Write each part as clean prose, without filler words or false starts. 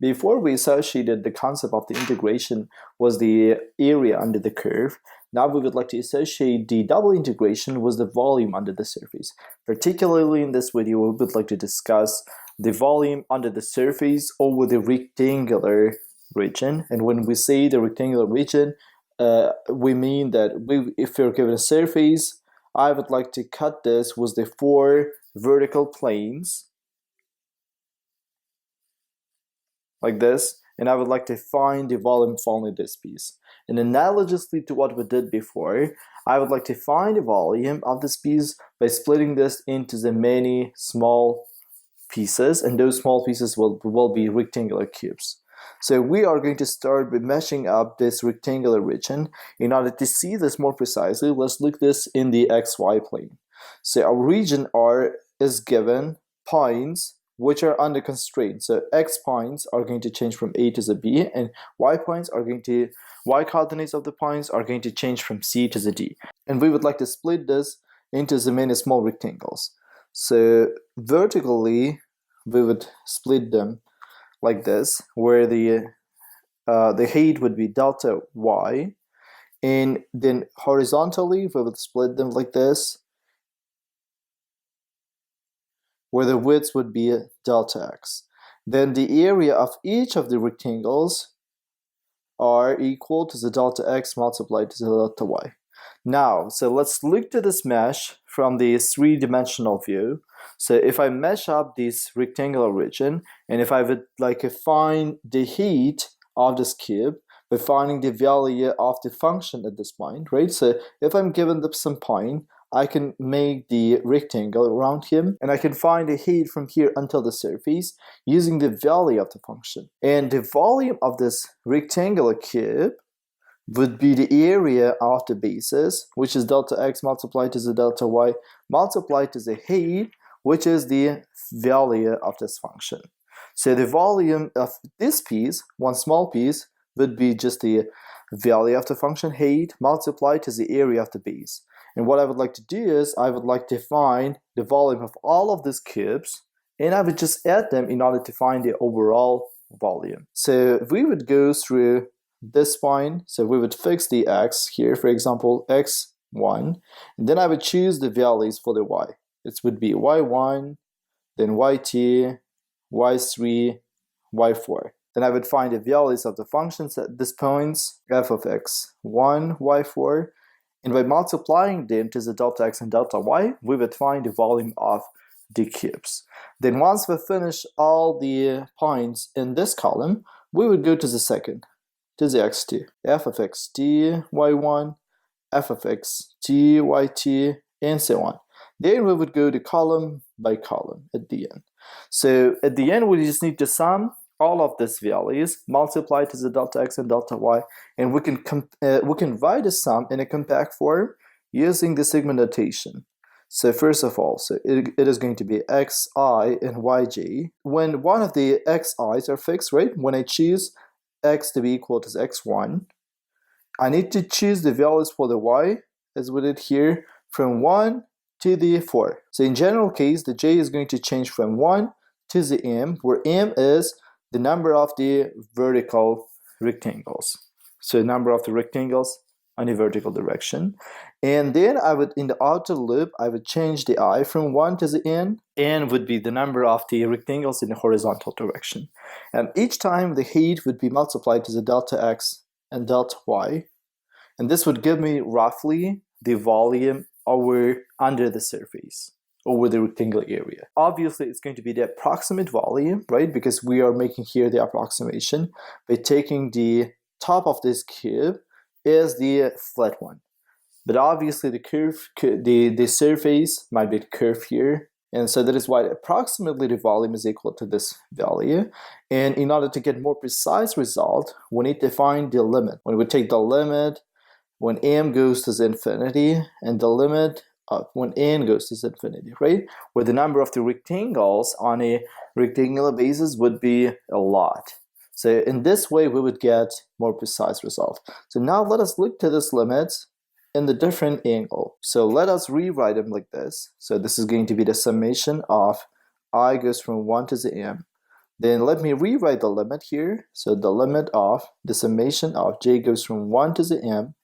Before we associated the concept of the integration was the area under the curve. Now we would like to associate the double integration with the volume under the surface. Particularly in this video, we would like to discuss the volume under the surface over the rectangular region. And when we say the rectangular region, we mean that if we're given a surface, I would like to cut this with the 4 vertical planes like this, and I would like to find the volume following this piece. And analogously to what we did before, I would like to find the volume of this piece by splitting this into the many small pieces, and those small pieces will be rectangular cubes. So we are going to start by meshing up this rectangular region. In order to see this more precisely, let's look this in the XY plane. So our region R is given points which are under constraint. So X points are going to change from A to the B, and Y points are going to, Y coordinates of the points are going to change from C to the D. And we would like to split this into the many small rectangles. So vertically, we would split them like this, where the height would be delta Y, and then horizontally we would split them like this, where the width would be delta X. Then the area of each of the rectangles are equal to the delta X multiplied to the delta Y. Now, so let's look to this mesh from the 3-dimensional view. So if I mesh up this rectangular region, and if I would like to find the height of this cube by finding the value of the function at this point, right? So if I'm given some point, I can make the rectangle around him, and I can find the height from here until the surface using the value of the function. And the volume of this rectangular cube would be the area of the basis, which is delta X multiplied to the delta Y multiplied to the height, which is the value of this function. So the volume of this piece, one small piece, would be just the value of the function height multiplied to the area of the base. And what I would like to do is I would like to find the volume of all of these cubes, and I would just add them in order to find the overall volume. So we would go through this point, so we would fix the X here, for example, X1, and then I would choose the values for the Y. It would be Y1, then YT, Y3, Y4. Then I would find the values of the functions at these points, f of x1, y4, and by multiplying them to the delta x and delta y, we would find the volume of the cubes. Then once we finish all the points in this column, we would go to the second, to the xt, f of xt, y1, f of xt, yt, and so on. Then we would go to column by column at the end. So at the end, we just need to sum all of these values, multiply to the delta x and delta y, and we can write the sum in a compact form using the sigma notation. So first of all, so it is going to be xi and yj. When one of the xi's are fixed, right? When I choose x to be equal to x1, I need to choose the values for the y, as we did here, from 1 to the 4. So in general case, the j is going to change from 1 to the m, where m is the number of the vertical rectangles. So number of the rectangles on the vertical direction. And then I would, in the outer loop, I would change the I from 1 to the n would be the number of the rectangles in the horizontal direction. And each time the height would be multiplied to the delta x and delta y. And this would give me roughly the volume under the surface, over the rectangular area. Obviously, it's going to be the approximate volume, right? Because we are making here the approximation by taking the top of this cube is the flat one. But obviously, the curve, the surface might be curved here, and so that is why approximately the volume is equal to this value. And in order to get more precise result, we need to find the limit. When we take the limit, when m goes to the infinity, and the limit when n goes to infinity, right? Where the number of the rectangles on a rectangular basis would be a lot. So in this way, we would get more precise result. So now let us look to this limit in the different angle. So let us rewrite them like this. So this is going to be the summation of I goes from 1 to the m. Then let me rewrite the limit here. So the limit of the summation of j goes from 1 to the m,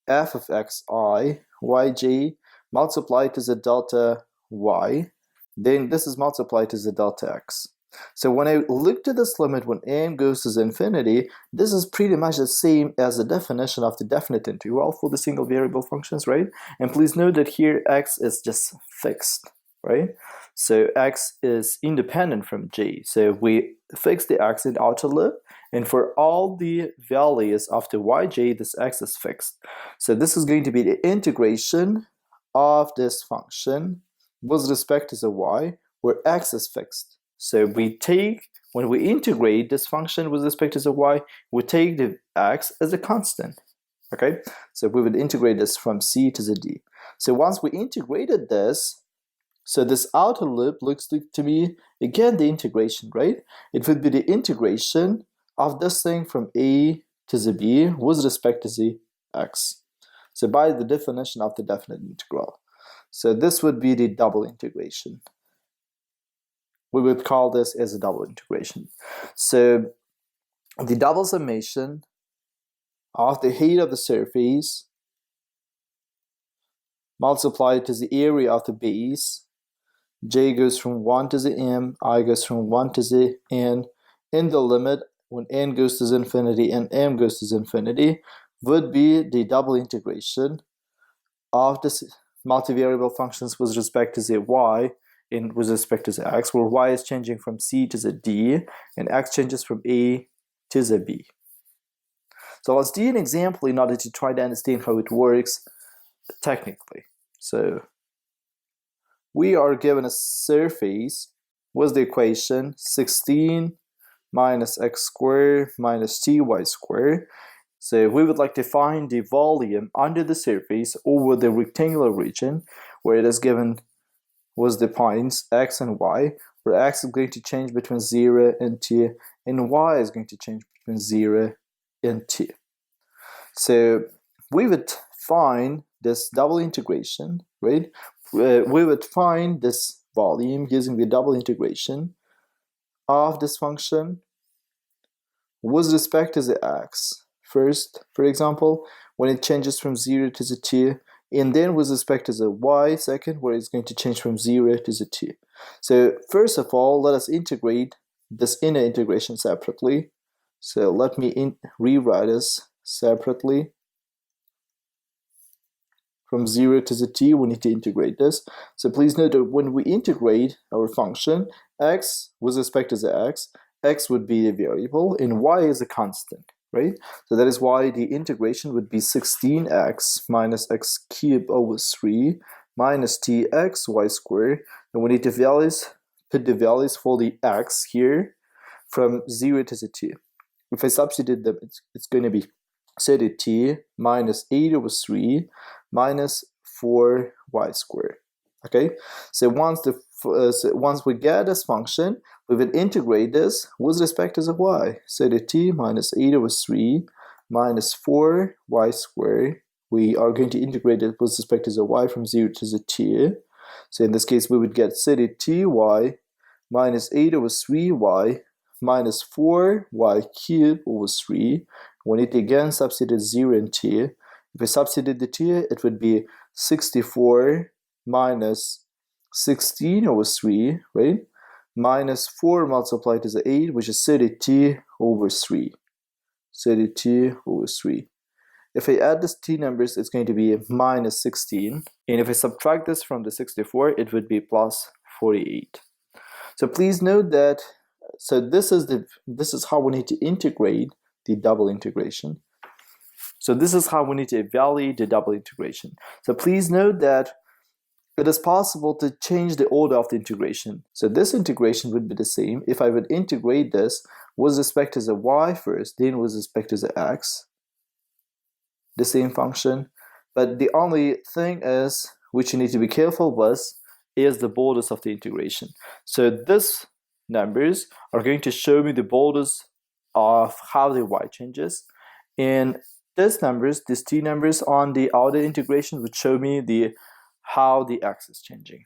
f of xi, yj, multiplied to the delta y. Then this is multiplied to the delta x. So when I look to this limit when n goes to infinity, this is pretty much the same as the definition of the definite integral for the single variable functions, right? And please note that here x is just fixed, right? So x is independent from j. So we fix the x in outer loop, and for all the values of the yj, this x is fixed. So this is going to be the integration of this function with respect to the y, where x is fixed. So when we integrate this function with respect to the y, we take the x as a constant, okay? So we would integrate this from c to the d. So once we integrated this, so this outer loop looks like to be, again, the integration, right? It would be the integration of this thing from a to the b with respect to the x. So by the definition of the definite integral. So this would be the double integration. We would call this as a double integration. So the double summation of the height of the surface multiplied to the area of the base, j goes from 1 to the m, I goes from 1 to the n, in the limit when n goes to infinity and m goes to infinity, would be the double integration of the multivariable functions with respect to the y and with respect to the x, where y is changing from c to the d and x changes from a to the b. So let's do an example in order to try to understand how it works technically. So we are given a surface with the equation 16 minus x squared minus ty squared. So we would like to find the volume under the surface over the rectangular region where it is given with the points x and y, where x is going to change between 0 and t, and y is going to change between 0 and t. So we would find this double integration, right? We would find this volume using the double integration of this function with respect to the x. First, for example, when it changes from 0 to the t, and then with respect to the y, second, where it's going to change from 0 to the t. So first of all, let us integrate this inner integration separately. So let me rewrite this separately. From 0 to the t, we need to integrate this. So please note that when we integrate our function, x with respect to the x would be a variable, and y is a constant, right? So that is why the integration would be 16x minus x cubed over 3 minus tx y squared. And we need to put the values for the x here from 0 to the t. If I substitute them, it's going to be set at t minus 8 over 3 minus 4y squared. Okay, so once we get this function, we will integrate this with respect to the y. So the t minus 8 over 3 minus 4y squared. We are going to integrate it with respect to the y from 0 to the t. So in this case, we would get c ty minus 8 over 3y minus 4y cubed over 3. We need to again substitute 0 and t. If we substitute the t, it would be 64 minus 16 over 3, right? Minus 4 multiplied to the 8, which is 30t over 3. 30t over 3. If I add these t numbers, it's going to be minus 16. And if I subtract this from the 64, it would be plus 48. So please note that, so this is how we need to integrate the double integration. So this is how we need to evaluate the double integration. So please note that it is possible to change the order of the integration. So this integration would be the same if I would integrate this with respect to the y first, then with respect to the x, the same function. But the only thing is, which you need to be careful with, is the borders of the integration. So these numbers are going to show me the borders of how the y changes, and these t numbers on the outer integration would show me how the x is changing.